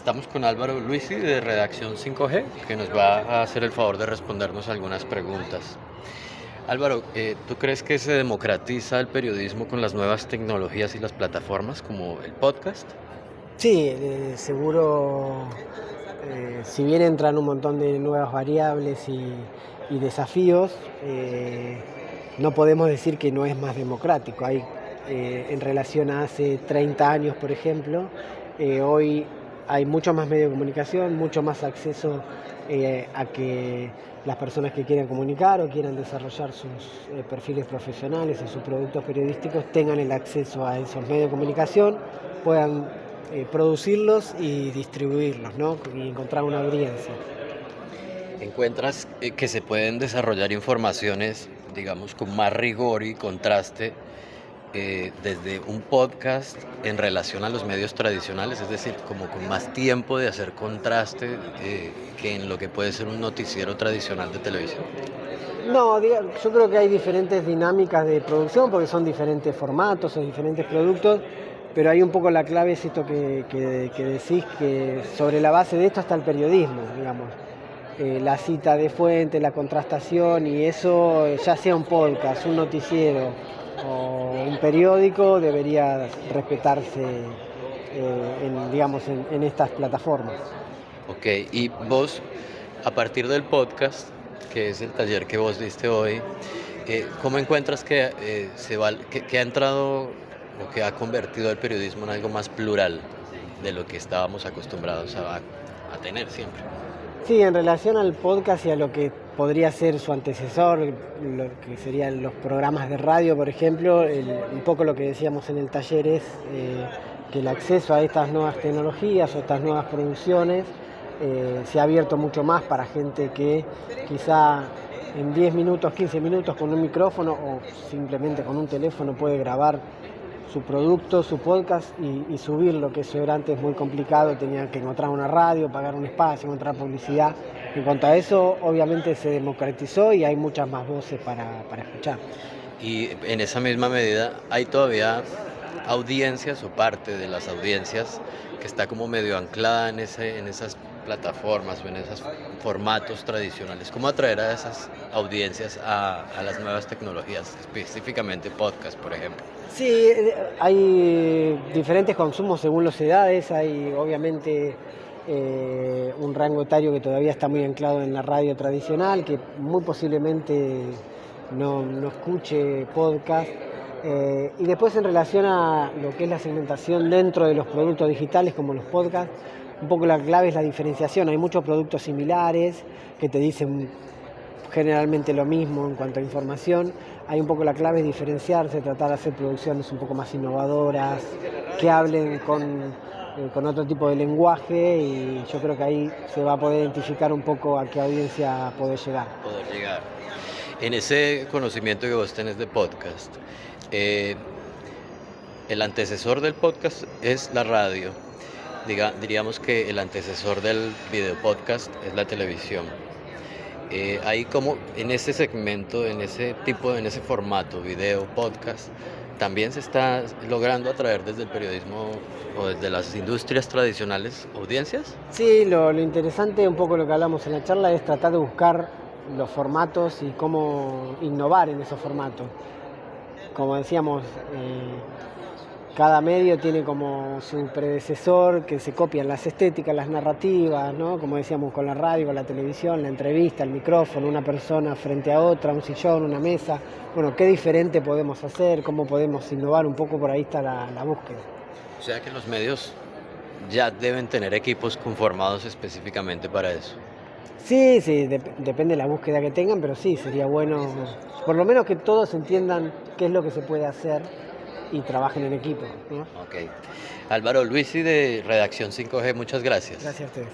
Estamos con Álvaro Luisi de Redacción 5G, que nos va a hacer el favor de respondernos algunas preguntas. Álvaro, ¿tú crees que se democratiza el periodismo con las nuevas tecnologías y las plataformas como el podcast? Sí, seguro, si bien entran un montón de nuevas variables y desafíos, no podemos decir que no es más democrático. En relación a hace 30 años, por ejemplo, hoy hay mucho más medio de comunicación, mucho más acceso a que las personas que quieran comunicar o quieran desarrollar sus perfiles profesionales o sus productos periodísticos tengan el acceso a esos medios de comunicación, puedan producirlos y distribuirlos, ¿no? Y encontrar una audiencia. ¿Encuentras que se pueden desarrollar informaciones, digamos, con más rigor y contraste desde un podcast en relación a los medios tradicionales? Es decir, como con más tiempo de hacer contraste que en lo que puede ser un noticiero tradicional de televisión. No, yo creo que hay diferentes dinámicas de producción porque son diferentes formatos, son diferentes productos, pero hay un poco la clave, es esto que decís, que sobre la base de esto está el periodismo, digamos. La cita de fuente, la contrastación, y eso, ya sea un podcast, un noticiero o un periódico, debería respetarse en estas plataformas. Ok, y vos, a partir del podcast, que es el taller que vos diste hoy, ¿cómo encuentras que ha entrado o que ha convertido el periodismo en algo más plural de lo que estábamos acostumbrados a tener siempre? Sí, en relación al podcast y a lo que podría ser su antecesor, lo que serían los programas de radio, por ejemplo, un poco lo que decíamos en el taller es que el acceso a estas nuevas tecnologías o estas nuevas producciones se ha abierto mucho más para gente que quizá en 10 minutos, 15 minutos con un micrófono o simplemente con un teléfono puede grabar su producto, su podcast y subirlo, que eso era antes muy complicado, tenía que encontrar una radio, pagar un espacio, encontrar publicidad. En cuanto a eso, obviamente se democratizó y hay muchas más voces para escuchar. Y en esa misma medida, ¿hay todavía audiencias o parte de las audiencias que está como medio anclada en esas plataformas o en esos formatos tradicionales? ¿Cómo atraer a esas audiencias a las nuevas tecnologías, específicamente podcast, por ejemplo? Sí, hay diferentes consumos según las edades, hay obviamente un rango etario que todavía está muy anclado en la radio tradicional, que muy posiblemente no escuche podcast. Y después en relación a lo que es la segmentación dentro de los productos digitales como los podcasts, un poco la clave es la diferenciación. Hay muchos productos similares que te dicen generalmente lo mismo en cuanto a información. Hay un poco la clave es diferenciarse, tratar de hacer producciones un poco más innovadoras, que hablen con otro tipo de lenguaje, y yo creo que ahí se va a poder identificar un poco a qué audiencia poder llegar. Poder llegar. En ese conocimiento que vos tenés de podcast, eh, el antecesor del podcast es la radio. Diríamos que el antecesor del video podcast es la televisión. Ahí como en ese segmento, en ese formato, video, podcast, también se está logrando atraer desde el periodismo o desde las industrias tradicionales audiencias. Sí, lo interesante, un poco lo que hablamos en la charla, es tratar de buscar los formatos y cómo innovar en esos formatos. Como decíamos, cada medio tiene como su predecesor, que se copian las estéticas, las narrativas, ¿no? Como decíamos con la radio, con la televisión, la entrevista, el micrófono, una persona frente a otra, un sillón, una mesa. Bueno, ¿qué diferente podemos hacer? ¿Cómo podemos innovar? Un poco por ahí está la búsqueda. O sea que los medios ya deben tener equipos conformados específicamente para eso. Sí, depende de la búsqueda que tengan, pero sí, sería bueno, por lo menos que todos entiendan qué es lo que se puede hacer y trabajen en equipo, ¿no? Ok. Álvaro Luisi de Redacción 5G, muchas gracias. Gracias a ustedes.